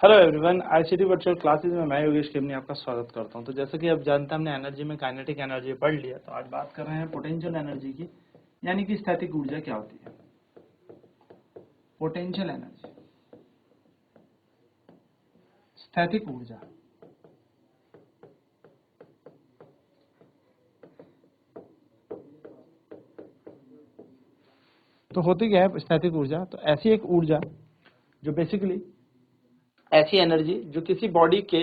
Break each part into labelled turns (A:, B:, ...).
A: Hello everyone, ICT virtual classes में मैं योगेश केमनी आपका स्वागत करता हूं। तो जैसे कि आप जानते हैं, हमने एनर्जी में काइनेटिक एनर्जी पढ़ लिया। तो आज बात कर रहे हैं पोटेंशियल एनर्जी की, यानी कि स्थैतिक ऊर्जा क्या होती है। पोटेंशियल एनर्जी, स्थैतिक ऊर्जा। तो होती क्या है स्थैतिक ऊर्जा? तो ऐसी एक ऊर्जा जो बेसिकली ऐसी एनर्जी जो किसी बॉडी के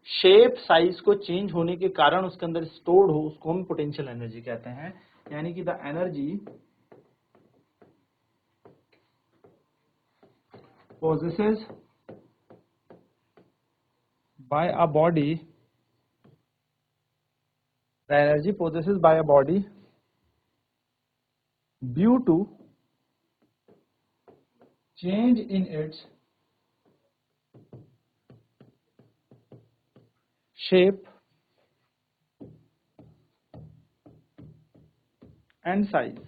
A: शेप साइज को चेंज होने के कारण उसके अंदर स्टोर्ड हो, उसको हम पोटेंशियल एनर्जी कहते हैं। यानी कि the energy possesses by a body, the energy possessed by a body due to change in its shape and size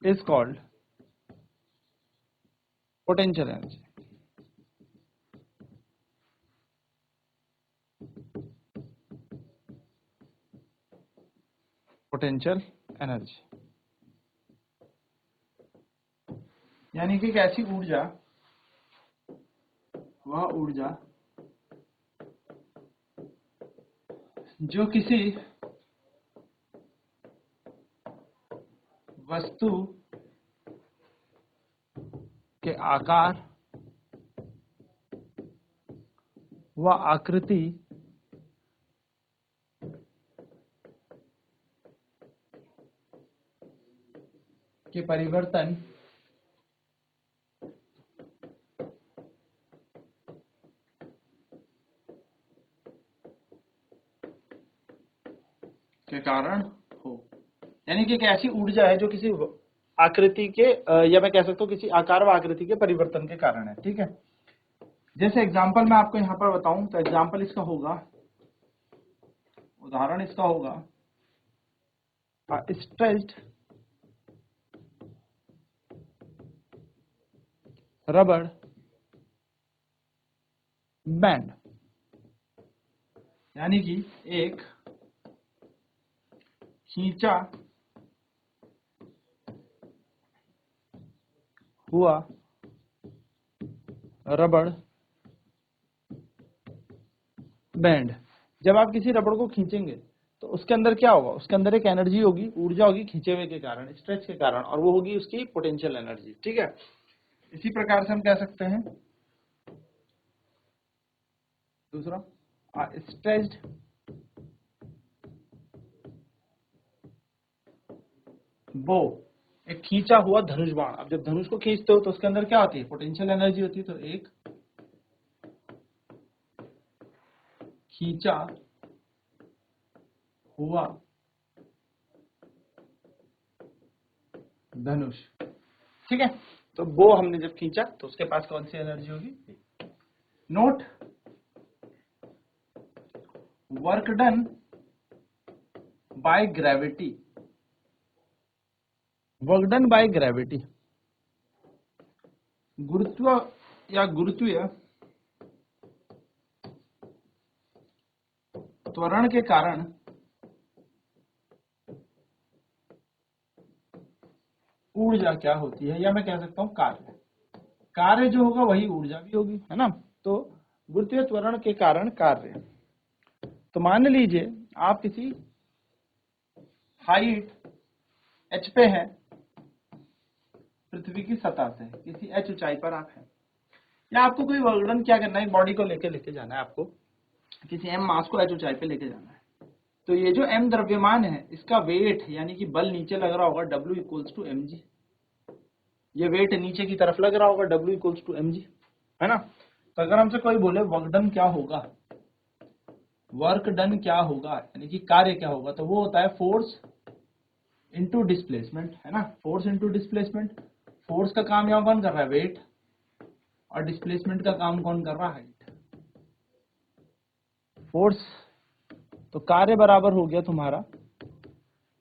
A: is called potential energy. Potential energy यानी कि एक ऐसी ऊर्जा, वह ऊर्जा जो किसी वस्तु के आकार व आकृति के परिवर्तन के कारण हो। यानी कि एक ऐसी ऊर्जा है जो किसी आकृति के या मैं कह सकता हूं किसी आकार व आकृति के परिवर्तन के कारण है। ठीक है, जैसे एग्जांपल मैं आपको यहां पर बताऊं तो एग्जांपल इसका होगा, उदाहरण इसका होगा स्ट्रेच्ड रबड़ बैंड। यानी कि एक खींचा हुआ रबड़ बैंड। जब आप किसी रबड़ को खींचेंगे तो उसके अंदर क्या होगा? उसके अंदर एक एनर्जी होगी, ऊर्जा होगी खींचे हुए के कारण, स्ट्रेच के कारण, और वो होगी उसकी पोटेंशियल एनर्जी। ठीक है, इसी प्रकार से हम कह सकते हैं दूसरा स्ट्रेच्ड बो, एक खींचा हुआ धनुष बाण। अब जब धनुष को खींचते हो तो उसके अंदर क्या होती है? पोटेंशियल एनर्जी होती है। तो एक खींचा हुआ धनुष। ठीक है, तो वो हमने जब खींचा तो उसके पास कौन सी एनर्जी होगी? Note work done by gravity. Work done by gravity, गुरुत्व या गुरुत्वीय त्वरण के कारण ऊर्जा क्या होती है, या मैं कह सकता हूं कार्य। कार्य जो होगा वही ऊर्जा भी होगी, है ना। तो गुरुत्वीय त्वरण के कारण कार्य। तो मान लीजिए आप किसी हाइट h पे हैं, पृथ्वी की सतह से किसी h ऊंचाई पर आप हैं, या आपको कोई वर्क क्या करना है? एक बॉडी को लेके जाना है, आपको किसी m मास को h ऊंचाई पे लेके जाना है। तो ये जो m द्रव्यमान है, इसका वेट यानी कि बल नीचे लग रहा होगा W इक्वल्स टू mg। ये वेट नीचे की तरफ लग रहा होगा W इक्वल्स टू mg, है ना। तो अगर हमसे कोई बोले वर्क डन क्या होगा, वर्क डन क्या होगा यानी कि कार्य क्या होगा, तो वो होता है फोर्स इनटू डिस्प्लेसमेंट, है ना। Force into displacement. फोर्स का काम यहाँ कौन कर रहा है? वेट। और डिस्प्लेसमेंट का काम कौन कर रहा है? हाइट। फोर्स तो कार्य बराबर हो गया तुम्हारा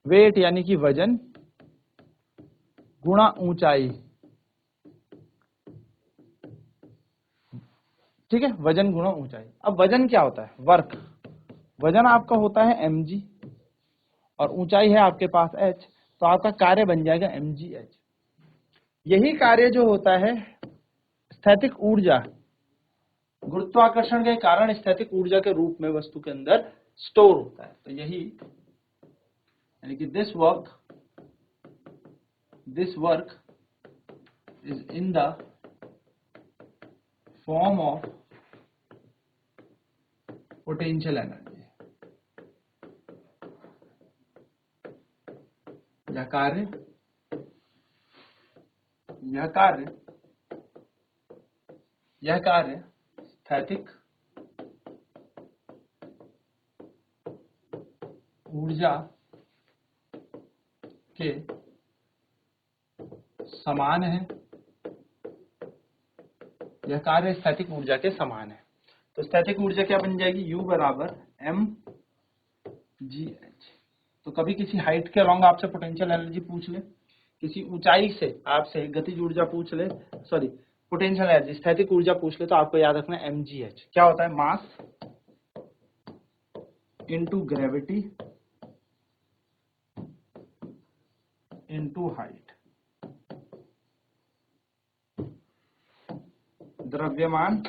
A: वेट यानी कि वजन गुणा ऊंचाई ठीक है, वजन गुणा ऊंचाई। अब वजन क्या होता है, वर्क, वजन आपका होता है mg और ऊंचाई है आपके पास h, तो आपका कार्य बन जाएगा mgh। यही कार्य जो होता है स्थैतिक ऊर्जा, गुरुत्वाकर्षण के कारण स्थैतिक ऊर्जा के रूप में वस्तु के अंदर स्टोर होता है। तो यही यानी कि this work is in the form of potential energy. यह कार्य स्थैतिक ऊर्जा के समान है। यह कार्य स्थैतिक ऊर्जा के समान है। तो स्थैतिक ऊर्जा क्या बन जाएगी, U बराबर mgh। तो कभी किसी हाइट के अलोंग आपसे पोटेंशियल एनर्जी पूछ ले, किसी ऊंचाई से आपसे गतिज ऊर्जा पूछ ले, सॉरी पोटेंशियल एनर्जी स्थैतिक ऊर्जा पूछ ले, तो आपको याद रखना है mgh क्या होता है, mass into gravity into height. द्रव्यमान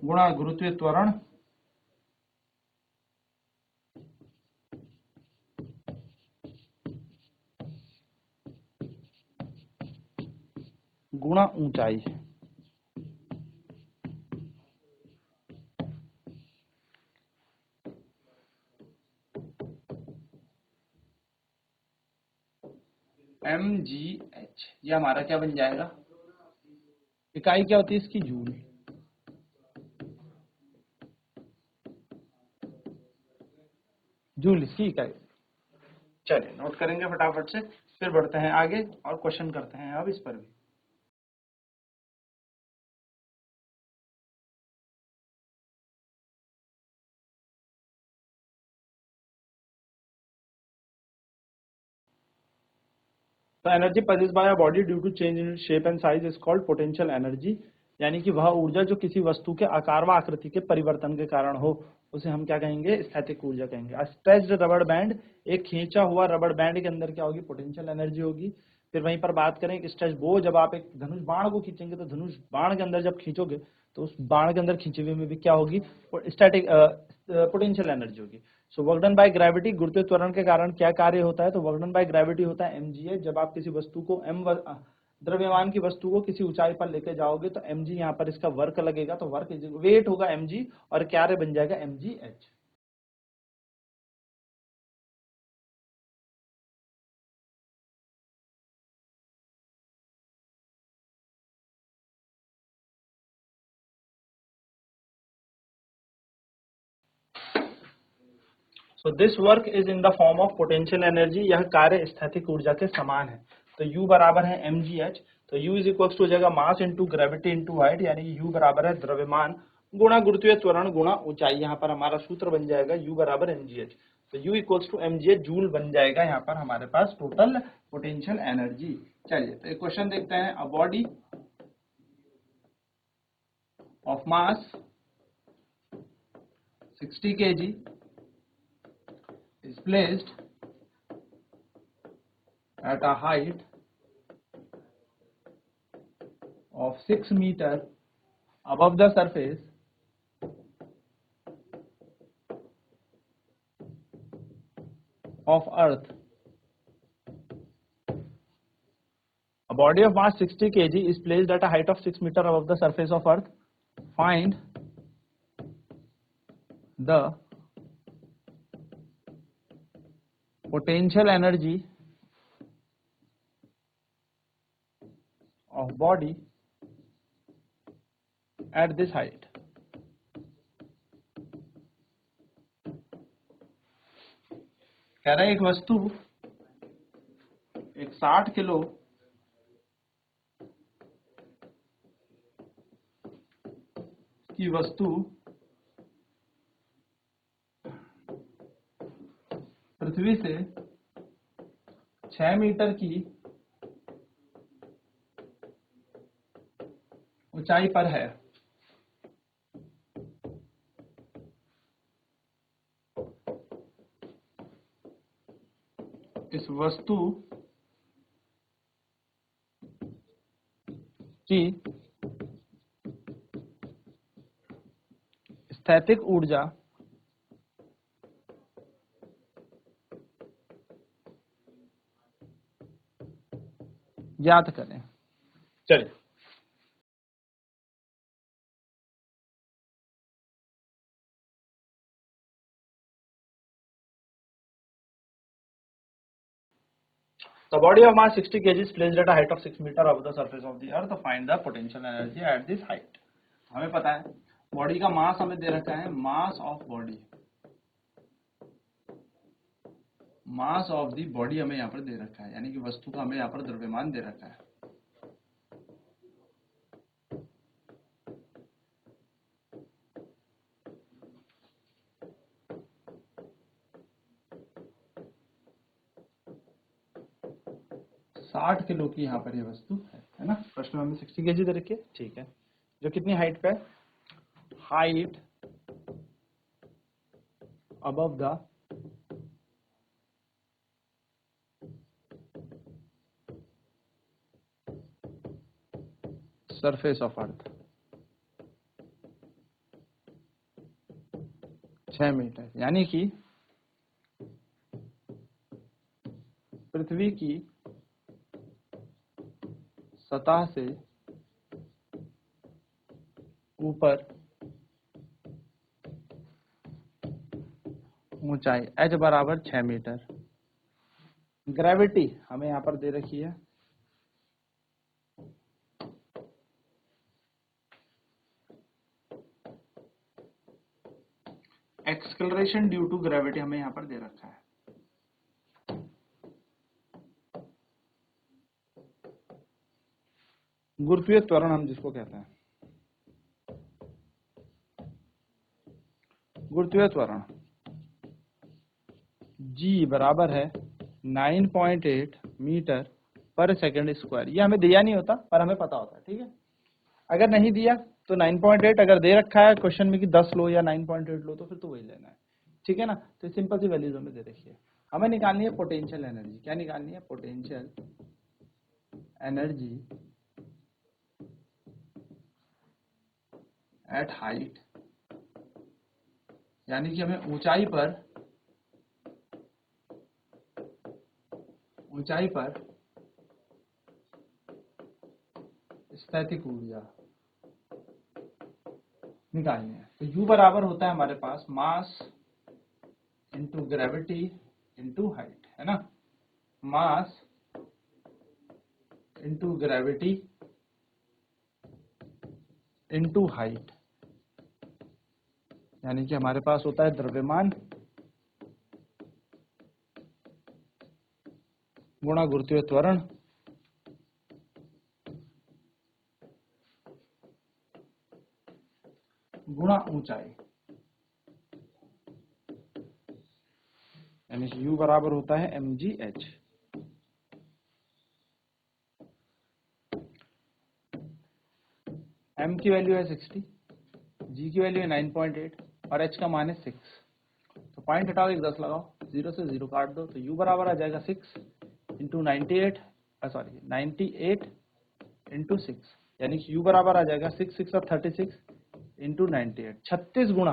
A: गुणा गुरुत्वीय त्वरण गुणा ऊंचाई। mgh ये हमारा क्या बन जाएगा, इकाई क्या होती है इसकी, जूल। जूल इसकी इकाई। चलिए नोट करेंगे फटाफट से, फिर बढ़ते हैं आगे और क्वेश्चन करते हैं अब इस पर भी। तो energy possessed by a body due to change in its shape and size is called potential energy। यानी कि वह ऊर्जा जो किसी वस्तु के आकार व आकृति के परिवर्तन के कारण हो, उसे हम क्या कहेंगे, स्थैतिक ऊर्जा कहेंगे। स्ट्रेच्ड रबड़ बैंड, एक खींचा हुआ रबड़ बैंड के अंदर क्या होगी, पोटेंशियल एनर्जी होगी। फिर वहीं पर बात करें स्ट्रेच बो, जब आप एक धनुष बाण को खींचेंगे तो धनुष बाण के अंदर जब खींचोगे तो उस बाण के अंदर खींचे हुए में भी क्या होगी, स्टैटिक पोटेंशियल एनर्जी होगी। So work done by gravity, गुरुत्वीय त्वरण के कारण क्या कार्य होता है, तो वर्क डन बाय ग्रेविटी होता है mgh। जब आप किसी वस्तु को द्रव्यमान की वस्तु को किसी ऊंचाई पर लेके जाओगे तो mg यहाँ पर इसका वर्क लगेगा, तो वर्क वेट होगा mg और कार्य बन जाएगा mgh। So this work is in the form of potential energy, यह कार्य स्थैतिक ऊर्जा के समान है। तो U बराबर है mgh, तो U इज इक्वल टू हो जाएगा मास इंटू ग्रेविटी इंटू हाइट, यानी U बराबर है द्रव्यमान गुणा गुरुत्वीय त्वरण गुणा ऊंचाई। यहाँ पर हमारा सूत्र बन जाएगा U बराबर mgh। तो U equals to mgh joule बन जाएगा यहाँ पर हमारे पास टोटल पोटेंशियल एनर्जी। चलिए तो एक क्वेश्चन देखते हैं। A body of mass 60 kg is placed at a height of 6 meter above the surface of earth। A body of mass 60 kg is placed at a height of 6 meter above the surface of earth। Find the potential energy of body at this height। कह रहा है एक वस्तु, एक 60 kilo की वस्तु पृथ्वी से 6 metre की ऊंचाई पर है, इस वस्तु की स्थैतिक ऊर्जा ज्ञात करें। चलिए, the body of mass 60 kg is placed at a height of 6 meter above the surface of the earth. Find the potential energy at this height. हमें पता है बॉडी का मास हमें दे रखा है, mass of body, mass of the body हमें यहाँ पर दे रखा है, यानी कि वस्तु का हमें यहाँ पर द्रव्यमान दे रखा है। साठ किलो की यहाँ पर ये वस्तु है ना। प्रश्न में हमें 60 केजी दे रखी है, ठीक है। जो कितनी हाइट पे, height above the surface of earth, 6 metre, यानी कि पृथ्वी की सतह से ऊपर ऊंचाई h बराबर 6 मीटर। ग्रेविटी हमें यहां पर दे रखी है, एक्सेलरेशन ड्यू टू ग्रेविटी हमें यहां पर दे रखा है। गुरुत्वीय त्वरण हम जिसको कहते हैं, गुरुत्वीय त्वरण G बराबर है 9.8 मीटर पर सेकंड स्क्वायर। ये हमें दिया नहीं होता पर हमें पता होता है, ठीक है। अगर नहीं दिया तो 9.8, अगर दे रखा है क्वेश्चन में कि 10 लो या 9.8 लो तो फिर तो वही लेना है, ठीक है ना। तो सिंपल सी वैल्यूज हमें दे रखी है। हमें निकालनी है पोटेंशियल एनर्जी। क्या निकालनी है? पोटेंशियल एनर्जी एट हाइट, यानी कि हमें ऊंचाई पर स्थैतिक ऊर्जा निकालनी है। तो U बराबर होता है हमारे पास mass into gravity into height, है ना। Mass into gravity into height, यानी कि हमारे पास होता है द्रव्यमान गुणा गुरुत्वीय त्वरण गुणा ऊंचाई, यानी कि U बराबर होता है mgh। m की वैल्यू है 60, g की वैल्यू है 9.8 और h का मान है 6। तो पॉइंट हटाओ, एक 10 लगाओ, 0 से 0 काट दो, तो U बराबर आ जाएगा 6 इंटू 98 इंटू 6, यानी कि U बराबर आ जाएगा 6 6 और 36 इंटू 98, 36 गुणा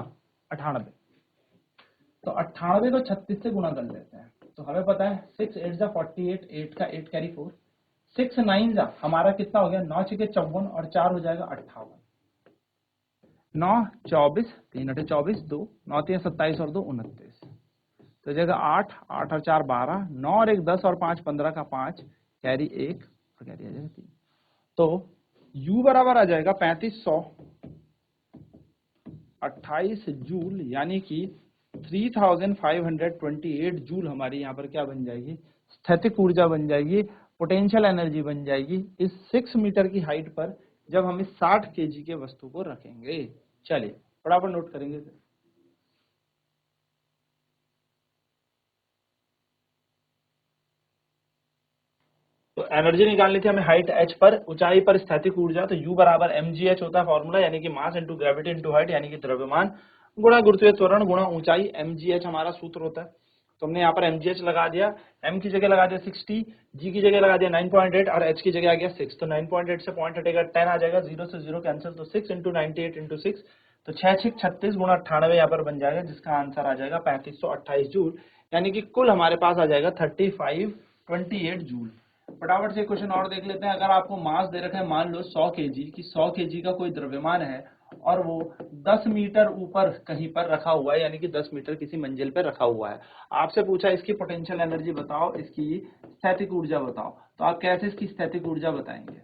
A: 98। तो 98 को 36 से गुणा कर लेते हैं। तो हमें पता है 6 8 जा 48, 8 का 8 कैरी 4, 6 9 जा हमारा कितना हो गया, 9 6 54 और 4 हो जाएगा 58। 9 24, 3 8 24, 2 9 3 27 और 2 29। तो जगह 8 8 और 4 12, 9 और 1 10 और 5 15 का 5, कैरी 1 और कैरी आ जाएगा 3। तो U बराबर आ जाएगा 3528 जूल, यानी कि 3528 जूल हमारी यहाँ पर क्या बन जाएगी, स्थैतिक ऊर्जा बन जाएगी, पोटेंशियल एनर्जी बन जाएगी इस 6 मीटर की हाइट पर, जब हम इस 60 केजी के वस्तु को रखेंगे। चलिए फटाफट नोट करेंगे। तो एनर्जी निकालनी थी हमें हाइट h पर, ऊंचाई पर स्थैतिक ऊर्जा, तो U बराबर mgh होता है फॉर्मूला, यानी कि मास इंटू ग्रेविटी इंटू हाइट, यानी कि द्रव्यमान गुणा गुरुत्वीय त्वरण गुणा ऊंचाई, mgh हमारा सूत्र होता है। तो हमने यहाँ पर mgh लगा दिया, m की जगह लगा दिया 60, g की जगह लगा दिया 9.8 और h की जगह आ गया 6। तो 9.8 से पॉइंट हटेगा 10 आ जाएगा, 0 से 0 कैंसिल, तो 6 इंटू 98 इंटू 6, तो 6 36 गुणा 98 यहाँ पर बन जाएगा, जिसका आंसर आ जाएगा 3528 जूल, यानी कि कुल हमारे पास आ जाएगा 3528 जूल। फटाफट से क्वेश्चन और देख लेते हैं। अगर आपको मास दे रखा है मान लो 100 केजी की, 100 केजी का कोई द्रव्यमान है और वो 10 मीटर ऊपर कहीं पर रखा हुआ है, यानी कि 10 मीटर किसी मंजिल पर रखा हुआ है, आपसे पूछा इसकी पोटेंशियल एनर्जी बताओ, इसकी स्थैतिक ऊर्जा बताओ, तो आप कैसे इसकी स्थैतिक ऊर्जा बताएंगे?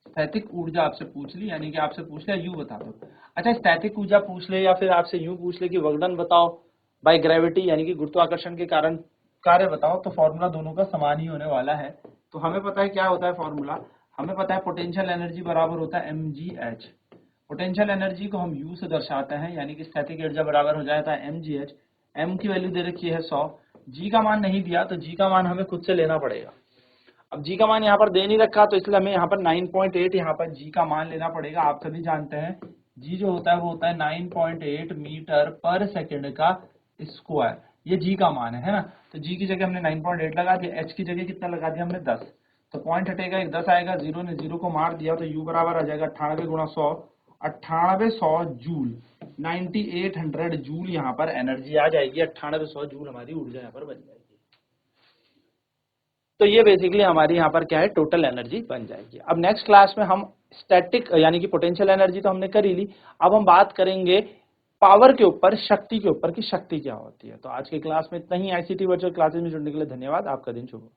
A: स्थैतिक ऊर्जा आपसे पूछ ली, यानी कि आपसे पूछ लिया यू बता दो। अच्छा, स्थैतिक ऊर्जा पूछ ले या फिर आपसे यूं पूछ ले कि वक्डन बताओ बाय ग्रेविटी, यानी कि गुरुत्वाकर्षण के कारण कार्य बताओ, तो फॉर्मूला दोनों का समान ही होने वाला है। तो हमें पता है क्या होता है फॉर्मूला, हमें पता है पोटेंशियल एनर्जी बराबर होता है mgh। पोटेंशियल एनर्जी को हम u से दर्शाते हैं, यानी कि स्थैतिक ऊर्जा बराबर हो जाता है mgh। m की वैल्यू दे रखी है 100, g का मान नहीं दिया, तो g का मान हमें खुद से लेना पड़ेगा। अब g का मान यहाँ पर दे नहीं रखा, तो इसलिए हमें यहाँ पर 9.8 यहाँ पर g का मान लेना पड़ेगा। आप सभी जानते हैं g जो होता है वो होता है 9.8 मीटर पर सेकंड का स्क्वायर, ये g का मान है ना। तो g की जगह हमने 9.8 लगा दिया, h की जगह कितना लगा दिया हमने 10, तो पॉइंट हटेगा, एक 10 आएगा, 0 ने 0 को मार दिया, तो u बराबर आ जाएगा 98 गुणा 100, 9800 जूल, 9800 जूल यहाँ पर एनर्जी आ जाएगी, 9800 जूल हमारी ऊर्जा यहाँ पर बन जाएगी। तो ये बेसिकली हमारी यहाँ पर क्या है, टोटल एनर्जी बन जाएगी। अब नेक्स्ट क्लास में हम स्टैटिक यानी कि पोटेंशियल एनर्जी तो हमने कर ही ली, अब हम बात करेंगे पावर के ऊपर, शक्ति के ऊपर कि शक्ति क्या होती है। तो आज के क्लास में इतना ही। आईसीटी वर्चुअल क्लासेस में जुड़ने के लिए धन्यवाद। आपका दिन शुभ हो।